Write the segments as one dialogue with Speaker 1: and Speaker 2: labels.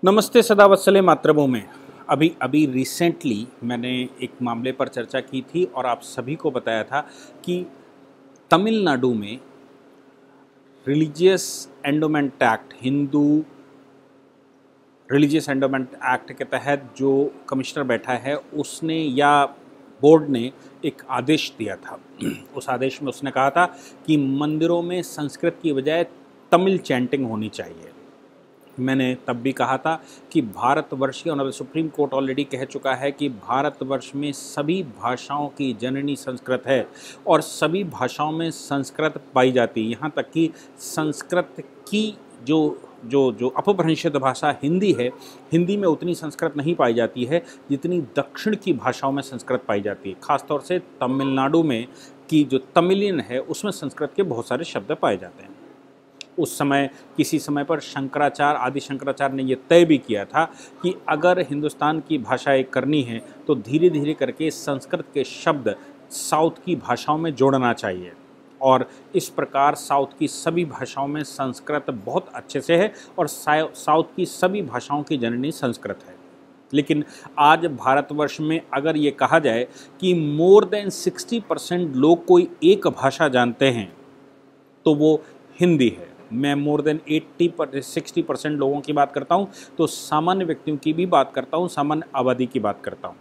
Speaker 1: नमस्ते सदावत्सले मातृभूमि। अभी अभी रिसेंटली मैंने एक मामले पर चर्चा की थी और आप सभी को बताया था कि तमिलनाडु में religious endowment act, Hindu religious endowment act के तहत जो कमिश्नर बैठा है उसने या बोर्ड ने एक आदेश दिया था। उस आदेश में उसने कहा था कि मंदिरों में संस्कृत की बजाय तमिल चैंटिंग होनी चाहिए। मैंने तब भी कहा था कि भारतवर्ष और सुप्रीम कोर्ट ऑलरेडी कह चुका है कि भारतवर्ष में सभी भाषाओं की जननी संस्कृत है और सभी भाषाओं में संस्कृत पाई जाती है। यहाँ तक कि संस्कृत की जो जो जो अपभ्रंशित भाषा हिंदी है, हिंदी में उतनी संस्कृत नहीं पाई जाती है जितनी दक्षिण की भाषाओं में संस्कृत पाई जाती है। खासतौर से तमिलनाडु में की जो तमिलियन है उसमें संस्कृत के बहुत सारे शब्द पाए जाते हैं। उस समय किसी समय पर शंकराचार्य, आदि शंकराचार्य ने यह तय भी किया था कि अगर हिंदुस्तान की भाषा एक करनी है तो धीरे धीरे करके संस्कृत के शब्द साउथ की भाषाओं में जोड़ना चाहिए। और इस प्रकार साउथ की सभी भाषाओं में संस्कृत बहुत अच्छे से है और साउथ की सभी भाषाओं की जननी संस्कृत है। लेकिन आज भारतवर्ष में अगर ये कहा जाए कि मोर देन 60% लोग कोई एक भाषा जानते हैं तो वो हिंदी है। मैं मोर देन 60% लोगों की बात करता हूँ तो सामान्य व्यक्तियों की भी बात करता हूँ, सामान्य आबादी की बात करता हूँ।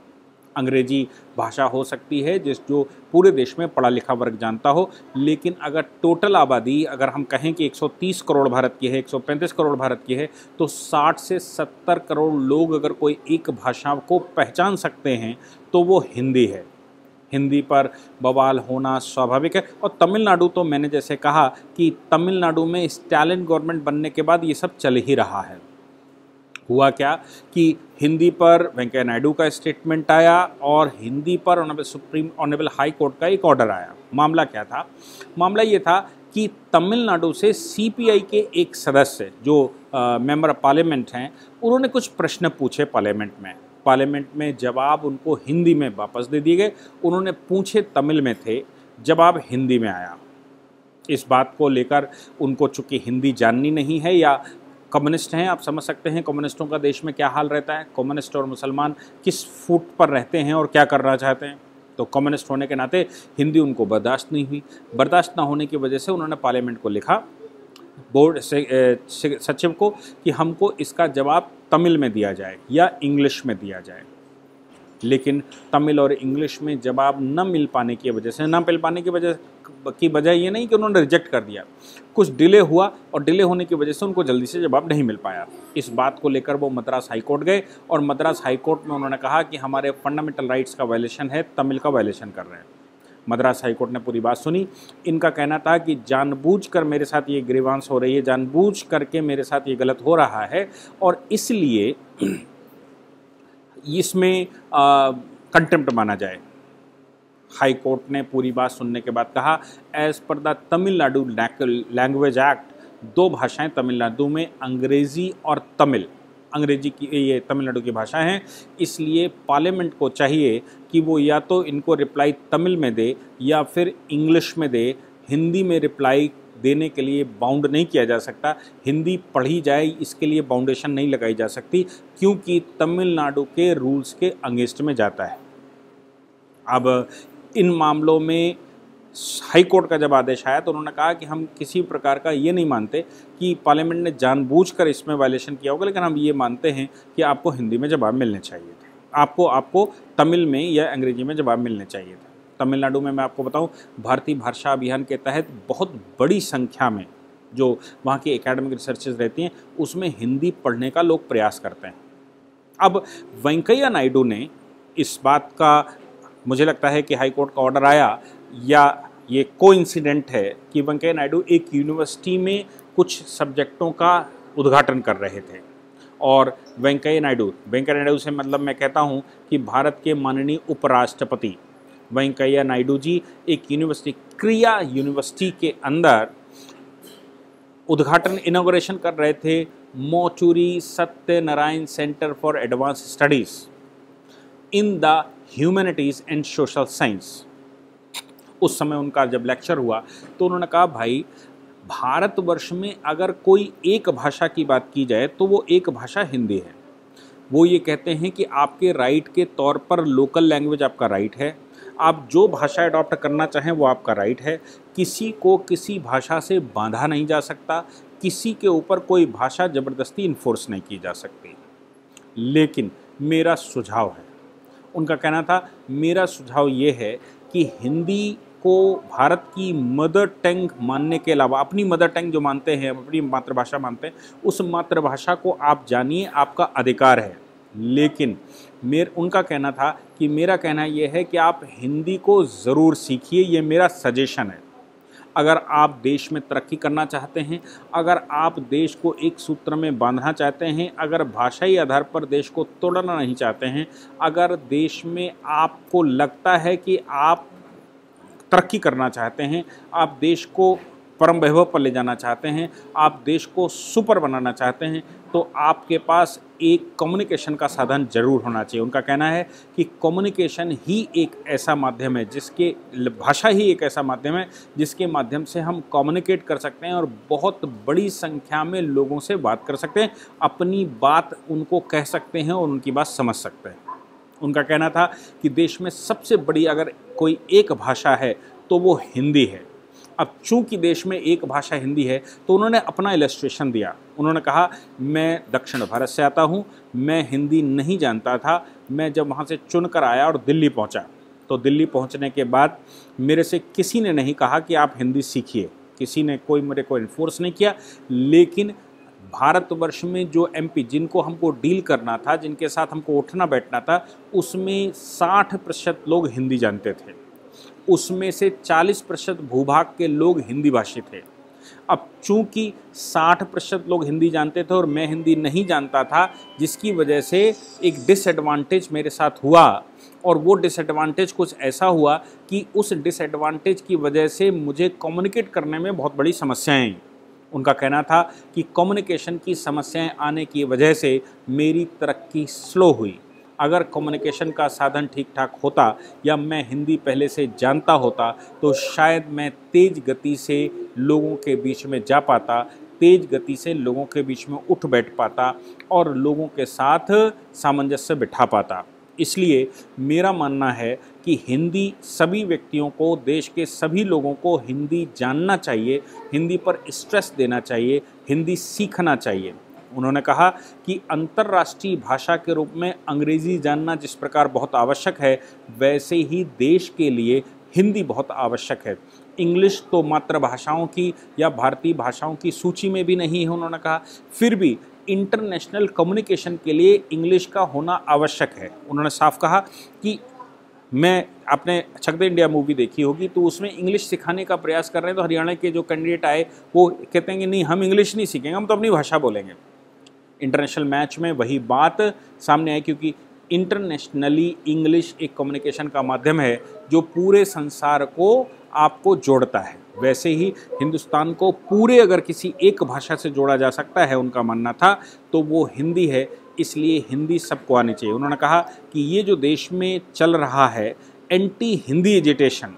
Speaker 1: अंग्रेजी भाषा हो सकती है जो पूरे देश में पढ़ा लिखा वर्ग जानता हो, लेकिन अगर टोटल आबादी अगर हम कहें कि 130 करोड़ भारत की है, 135 करोड़ भारत की है, तो 60 से 70 करोड़ लोग अगर कोई एक भाषा को पहचान सकते हैं तो वो हिंदी है। हिंदी पर बवाल होना स्वाभाविक है। और तमिलनाडु तो मैंने जैसे कहा कि तमिलनाडु में स्टालिन गवर्नमेंट बनने के बाद ये सब चल ही रहा है। हुआ क्या कि हिंदी पर वेंकैया नायडू का स्टेटमेंट आया और हिंदी पर ऑनरेबल हाई कोर्ट का एक ऑर्डर आया। मामला क्या था? मामला ये था कि तमिलनाडु से सीपीआई के एक सदस्य जो मेंबर ऑफ पार्लियामेंट हैं, उन्होंने कुछ प्रश्न पूछे पार्लियामेंट में जवाब उनको हिंदी में वापस दे दिए गए। उन्होंने पूछे तमिल में थे, जवाब हिंदी में आया। इस बात को लेकर उनको चूँकि हिंदी जाननी नहीं है या कम्युनिस्ट हैं, आप समझ सकते हैं कम्युनिस्टों का देश में क्या हाल रहता है। कम्युनिस्ट और मुसलमान किस फुट पर रहते हैं और क्या करना चाहते हैं। तो कम्युनिस्ट होने के नाते हिंदी उनको बर्दाश्त नहीं हुई। बर्दाश्त ना होने की वजह से उन्होंने पार्लियामेंट को लिखा, बोर्ड सचिव को, कि हमको इसका जवाब तमिल में दिया जाए या इंग्लिश में दिया जाए। लेकिन तमिल और इंग्लिश में जवाब न मिल पाने की वजह ये नहीं कि उन्होंने रिजेक्ट कर दिया, कुछ डिले हुआ और डिले होने की वजह से उनको जल्दी से जवाब नहीं मिल पाया। इस बात को लेकर वो मद्रास हाई कोर्ट गए और मद्रास हाई कोर्ट में उन्होंने कहा कि हमारे फंडामेंटल राइट्स का वायलेशन है, तमिल का वायलेशन कर रहे हैं। मद्रास हाई कोर्ट ने पूरी बात सुनी। इनका कहना था कि जानबूझकर मेरे साथ ये ग्रीवांस हो रही है, जानबूझ करके मेरे साथ ये गलत हो रहा है और इसलिए इसमें कंटेम्प्ट माना जाए। हाई कोर्ट ने पूरी बात सुनने के बाद कहा, as per the Tamil Nadu language act, दो भाषाएं तमिलनाडु में, अंग्रेज़ी और तमिल। अंग्रेजी की ये तमिलनाडु की भाषा है, इसलिए पार्लियामेंट को चाहिए कि वो या तो इनको रिप्लाई तमिल में दे या फिर इंग्लिश में दे। हिंदी में रिप्लाई देने के लिए बाउंड नहीं किया जा सकता, हिंदी पढ़ी जाए इसके लिए बाउंडेशन नहीं लगाई जा सकती, क्योंकि तमिलनाडु के रूल्स के अगेंस्ट में जाता है। अब इन मामलों में हाई कोर्ट का जब आदेश आया तो उन्होंने कहा कि हम किसी प्रकार का ये नहीं मानते कि पार्लियामेंट ने जानबूझकर इसमें वायलेशन किया होगा, लेकिन हम ये मानते हैं कि आपको हिंदी में जवाब मिलने चाहिए थे, आपको तमिल में या अंग्रेजी में जवाब मिलने चाहिए थे। तमिलनाडु में मैं आपको बताऊं, भारतीय भाषा अभियान के तहत बहुत बड़ी संख्या में जो वहाँ की एकेडमिक रिसर्चेज रहती हैं उसमें हिंदी पढ़ने का लोग प्रयास करते हैं। अब वेंकैया नायडू ने इस बात का, मुझे लगता है कि हाई कोर्ट का ऑर्डर आया या ये कोइंसिडेंट है कि वेंकैया नायडू एक यूनिवर्सिटी में कुछ सब्जेक्टों का उद्घाटन कर रहे थे और वेंकैया नायडू से मतलब मैं कहता हूँ कि भारत के माननीय उपराष्ट्रपति वेंकैया नायडू जी एक यूनिवर्सिटी, क्रिया यूनिवर्सिटी के अंदर उद्घाटन इनॉग्रेशन कर रहे थे, Moturi Satyanarayan centre for advance studies in the humanities and social science. उस समय उनका जब लेक्चर हुआ तो उन्होंने कहा, भाई भारतवर्ष में अगर कोई एक भाषा की बात की जाए तो वो एक भाषा हिंदी है। वो ये कहते हैं कि आपके राइट के तौर पर लोकल लैंग्वेज आपका राइट है, आप जो भाषा अडॉप्ट करना चाहें वो आपका राइट है, किसी को किसी भाषा से बांधा नहीं जा सकता, किसी के ऊपर कोई भाषा ज़बरदस्ती इन्फोर्स नहीं की जा सकती। लेकिन मेरा सुझाव है, उनका कहना था, मेरा सुझाव ये है कि हिंदी को भारत की मदर टंग मानने के अलावा, अपनी मदर टंग जो मानते हैं, अपनी मातृभाषा मानते हैं, उस मातृभाषा को आप जानिए, आपका अधिकार है। लेकिन उनका कहना था कि मेरा कहना यह है कि आप हिंदी को ज़रूर सीखिए, ये मेरा सजेशन है। अगर आप देश में तरक्की करना चाहते हैं, अगर आप देश को एक सूत्र में बांधना चाहते हैं, अगर भाषाई आधार पर देश को तोड़ना नहीं चाहते हैं, अगर देश में आपको लगता है कि आप तरक्की करना चाहते हैं, आप देश को परम वैभव पर ले जाना चाहते हैं, आप देश को सुपर बनाना चाहते हैं, तो आपके पास एक कम्युनिकेशन का साधन जरूर होना चाहिए। उनका कहना है कि कम्युनिकेशन ही एक ऐसा माध्यम है भाषा ही एक ऐसा माध्यम है जिसके माध्यम से हम कम्युनिकेट कर सकते हैं और बहुत बड़ी संख्या में लोगों से बात कर सकते हैं, अपनी बात उनको कह सकते हैं और उनकी बात समझ सकते हैं। उनका कहना था कि देश में सबसे बड़ी अगर कोई एक भाषा है तो वो हिंदी है। अब चूंकि देश में एक भाषा हिंदी है तो उन्होंने अपना इलस्ट्रेशन दिया। उन्होंने कहा, मैं दक्षिण भारत से आता हूँ, मैं हिंदी नहीं जानता था, मैं जब वहाँ से चुनकर आया और दिल्ली पहुँचा तो दिल्ली पहुँचने के बाद मेरे से किसी ने नहीं कहा कि आप हिंदी सीखिए, किसी ने कोई मेरे को इन्फोर्स नहीं किया। लेकिन भारतवर्ष में जो एमपी जिनको हमको डील करना था, जिनके साथ हमको उठना बैठना था, उसमें 60% लोग हिंदी जानते थे, उसमें से 40% भूभाग के लोग हिंदी भाषी थे। अब चूंकि 60% लोग हिंदी जानते थे और मैं हिंदी नहीं जानता था, जिसकी वजह से एक डिसएडवांटेज मेरे साथ हुआ। और वो डिसएडवांटेज कुछ ऐसा हुआ कि उस डिसएडवांटेज की वजह से मुझे कम्युनिकेट करने में बहुत बड़ी समस्याएं आई। उनका कहना था कि कम्युनिकेशन की समस्याएं आने की वजह से मेरी तरक्की स्लो हुई। अगर कम्युनिकेशन का साधन ठीक ठाक होता या मैं हिंदी पहले से जानता होता तो शायद मैं तेज़ गति से लोगों के बीच में जा पाता, तेज़ गति से लोगों के बीच में उठ बैठ पाता और लोगों के साथ सामंजस्य बिठा पाता। इसलिए मेरा मानना है कि हिंदी सभी व्यक्तियों को, देश के सभी लोगों को हिंदी जानना चाहिए, हिंदी पर स्ट्रेस देना चाहिए, हिंदी सीखना चाहिए। उन्होंने कहा कि अंतर्राष्ट्रीय भाषा के रूप में अंग्रेज़ी जानना जिस प्रकार बहुत आवश्यक है, वैसे ही देश के लिए हिंदी बहुत आवश्यक है। इंग्लिश तो मातृभाषाओं की या भारतीय भाषाओं की सूची में भी नहीं है, उन्होंने कहा, फिर भी इंटरनेशनल कम्युनिकेशन के लिए इंग्लिश का होना आवश्यक है। उन्होंने साफ कहा कि मैं आपने चक दे इंडिया मूवी देखी होगी, तो उसमें इंग्लिश सिखाने का प्रयास कर रहे हैं, तो हरियाणा के जो कैंडिडेट आए वो कहते हैं कि नहीं, हम इंग्लिश नहीं सीखेंगे, हम तो अपनी भाषा बोलेंगे। इंटरनेशनल मैच में वही बात सामने आई, क्योंकि इंटरनेशनली इंग्लिश एक कम्युनिकेशन का माध्यम है जो पूरे संसार को आपको जोड़ता है। वैसे ही हिंदुस्तान को पूरे अगर किसी एक भाषा से जोड़ा जा सकता है, उनका मानना था, तो वो हिंदी है। इसलिए हिंदी सबको आनी चाहिए। उन्होंने कहा कि ये जो देश में चल रहा है एंटी हिंदी एजिटेशन,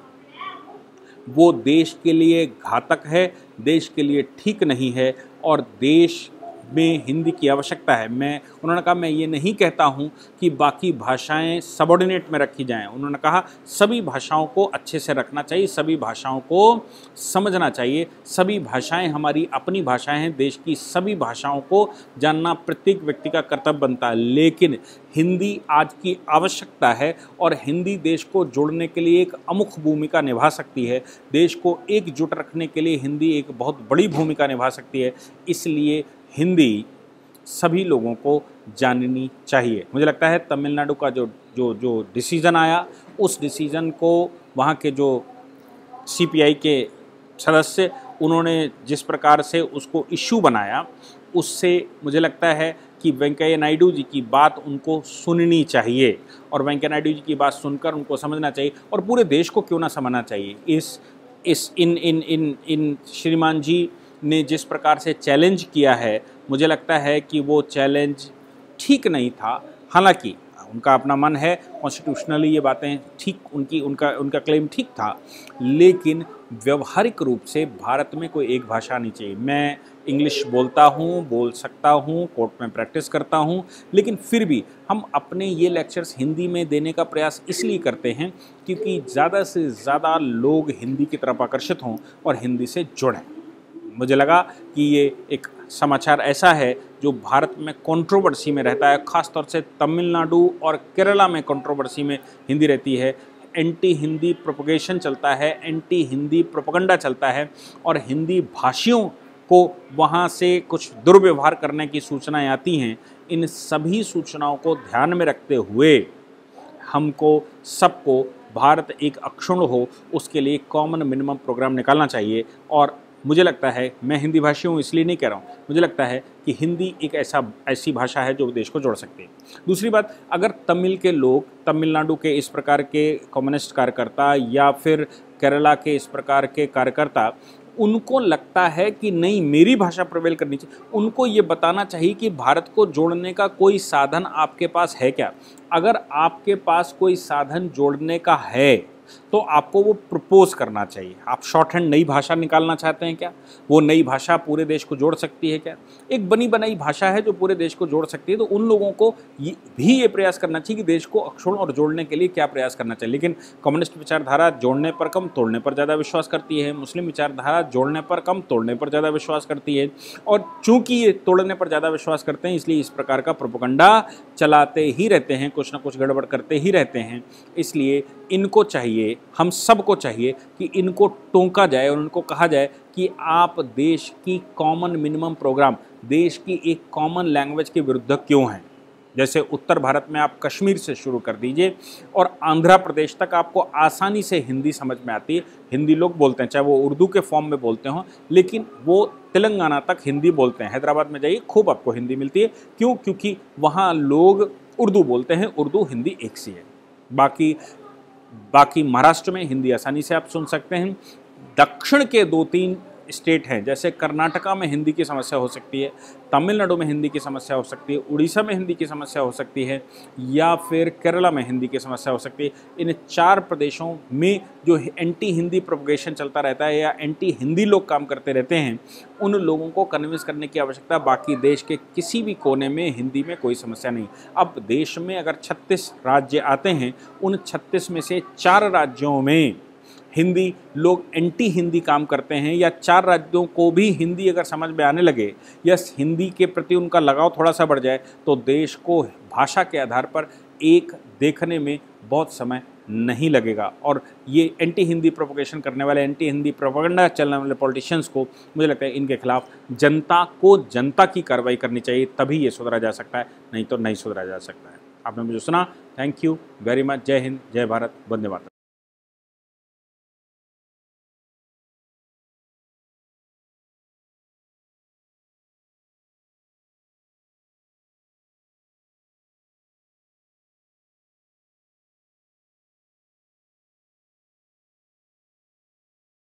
Speaker 1: वो देश के लिए घातक है, देश के लिए ठीक नहीं है और देश में हिंदी की आवश्यकता है। उन्होंने कहा, मैं ये नहीं कहता हूँ कि बाकी भाषाएं सबऑर्डिनेट में रखी जाएं। उन्होंने कहा सभी भाषाओं को अच्छे से रखना चाहिए, सभी भाषाओं को समझना चाहिए, सभी भाषाएं हमारी अपनी भाषाएं हैं, देश की सभी भाषाओं को जानना प्रत्येक व्यक्ति का कर्तव्य बनता है। लेकिन हिंदी आज की आवश्यकता है और हिंदी देश को जोड़ने के लिए एक अमुख भूमिका निभा सकती है, देश को एकजुट रखने के लिए हिंदी एक बहुत बड़ी भूमिका निभा सकती है। इसलिए हिंदी सभी लोगों को जाननी चाहिए। मुझे लगता है तमिलनाडु का जो डिसीज़न आया, उस डिसीज़न को वहाँ के जो सीपीआई के सदस्य, उन्होंने जिस प्रकार से उसको इश्यू बनाया, उससे मुझे लगता है कि वेंकैया नायडू जी की बात उनको सुननी चाहिए और वेंकैया नायडू जी की बात सुनकर उनको समझना चाहिए और पूरे देश को क्यों ना समझना चाहिए। इन श्रीमान जी ने जिस प्रकार से चैलेंज किया है, मुझे लगता है कि वो चैलेंज ठीक नहीं था। हालांकि उनका अपना मन है, कॉन्स्टिट्यूशनली ये बातें ठीक, उनका क्लेम ठीक था, लेकिन व्यवहारिक रूप से भारत में कोई एक भाषा नहीं चाहिए। मैं इंग्लिश बोलता हूँ, बोल सकता हूँ, कोर्ट में प्रैक्टिस करता हूँ, लेकिन फिर भी हम अपने ये लेक्चर्स हिंदी में देने का प्रयास इसलिए करते हैं क्योंकि ज़्यादा से ज़्यादा लोग हिंदी की तरफ आकर्षित हों और हिंदी से जुड़ें। मुझे लगा कि ये एक समाचार ऐसा है जो भारत में कंट्रोवर्सी में रहता है, ख़ास तौर से तमिलनाडु और केरला में कंट्रोवर्सी में हिंदी रहती है। एंटी हिंदी प्रोपगेशन चलता है, एंटी हिंदी प्रोपगंडा चलता है और हिंदी भाषियों को वहाँ से कुछ दुर्व्यवहार करने की सूचनाएं आती हैं। इन सभी सूचनाओं को ध्यान में रखते हुए हमको सबको भारत एक अक्षुण्ण हो उसके लिए कॉमन मिनिमम प्रोग्राम निकालना चाहिए। और मुझे लगता है, मैं हिंदी भाषी हूँ इसलिए नहीं कह रहा हूँ, मुझे लगता है कि हिंदी एक ऐसी भाषा है जो देश को जोड़ सकती है। दूसरी बात, अगर तमिल के लोग, तमिलनाडु के इस प्रकार के कम्युनिस्ट कार्यकर्ता या फिर केरला के इस प्रकार के कार्यकर्ता, उनको लगता है कि नहीं मेरी भाषा प्रिवेल करनी चाहिए, उनको ये बताना चाहिए कि भारत को जोड़ने का कोई साधन आपके पास है क्या। अगर आपके पास कोई साधन जोड़ने का है तो आपको वो प्रपोज करना चाहिए। आप शॉर्ट हैंड नई भाषा निकालना चाहते हैं क्या? वो नई भाषा पूरे देश को जोड़ सकती है क्या? एक बनी बनाई भाषा है जो पूरे देश को जोड़ सकती है, तो उन लोगों को ये प्रयास करना चाहिए कि देश को अक्षुण्ण और जोड़ने के लिए क्या प्रयास करना चाहिए। लेकिन कम्युनिस्ट विचारधारा जोड़ने पर कम, तोड़ने पर ज़्यादा विश्वास करती है। मुस्लिम विचारधारा जोड़ने पर कम, तोड़ने पर ज़्यादा विश्वास करती है। और चूँकि ये तोड़ने पर ज़्यादा विश्वास करते हैं, इसलिए इस प्रकार का प्रोपेगेंडा चलाते ही रहते हैं, कुछ ना कुछ गड़बड़ करते ही रहते हैं। इसलिए इनको चाहिए, हम सबको चाहिए कि इनको टोका जाए और उनको कहा जाए कि आप देश की कॉमन मिनिमम प्रोग्राम, देश की एक कॉमन लैंग्वेज के विरुद्ध क्यों हैं। जैसे उत्तर भारत में आप कश्मीर से शुरू कर दीजिए और आंध्र प्रदेश तक आपको आसानी से हिंदी समझ में आती है। हिंदी लोग बोलते हैं, चाहे वो उर्दू के फॉर्म में बोलते हों, लेकिन वो तेलंगाना तक हिंदी बोलते हैं। हैदराबाद में जाइए, खूब आपको हिंदी मिलती है। क्यों? क्योंकि वहाँ लोग उर्दू बोलते हैं, उर्दू हिंदी एक सी है। बाकी महाराष्ट्र में हिंदी आसानी से आप सुन सकते हैं। दक्षिण के 2-3 स्टेट हैं, जैसे कर्नाटका में हिंदी की समस्या हो सकती है, तमिलनाडु में हिंदी की समस्या हो सकती है, उड़ीसा में हिंदी की समस्या हो सकती है, या फिर केरला में हिंदी की समस्या हो सकती है। इन 4 प्रदेशों में जो एंटी हिंदी प्रोपगेशन चलता रहता है या एंटी हिंदी लोग काम करते रहते हैं, उन लोगों को कन्विंस करने की आवश्यकता। बाकी देश के किसी भी कोने में हिंदी में कोई समस्या नहीं। अब देश में अगर 36 राज्य आते हैं, उन 36 में से 4 राज्यों में हिंदी लोग एंटी हिंदी काम करते हैं, या 4 राज्यों को भी हिंदी अगर समझ में आने लगे या हिंदी के प्रति उनका लगाव थोड़ा सा बढ़ जाए, तो देश को भाषा के आधार पर एक देखने में बहुत समय नहीं लगेगा। और ये एंटी हिंदी प्रोपोगेशन करने वाले, एंटी हिंदी प्रोपेगेंडा चलने वाले पॉलिटिशियंस को, मुझे लगता है इनके खिलाफ जनता की कार्रवाई करनी चाहिए, तभी ये सुधरा जा सकता है, नहीं तो नहीं सुधरा जा सकता है। आपने मुझे सुना, थैंक यू वेरी मच। जय हिंद, जय भारत, वंदे मातरम।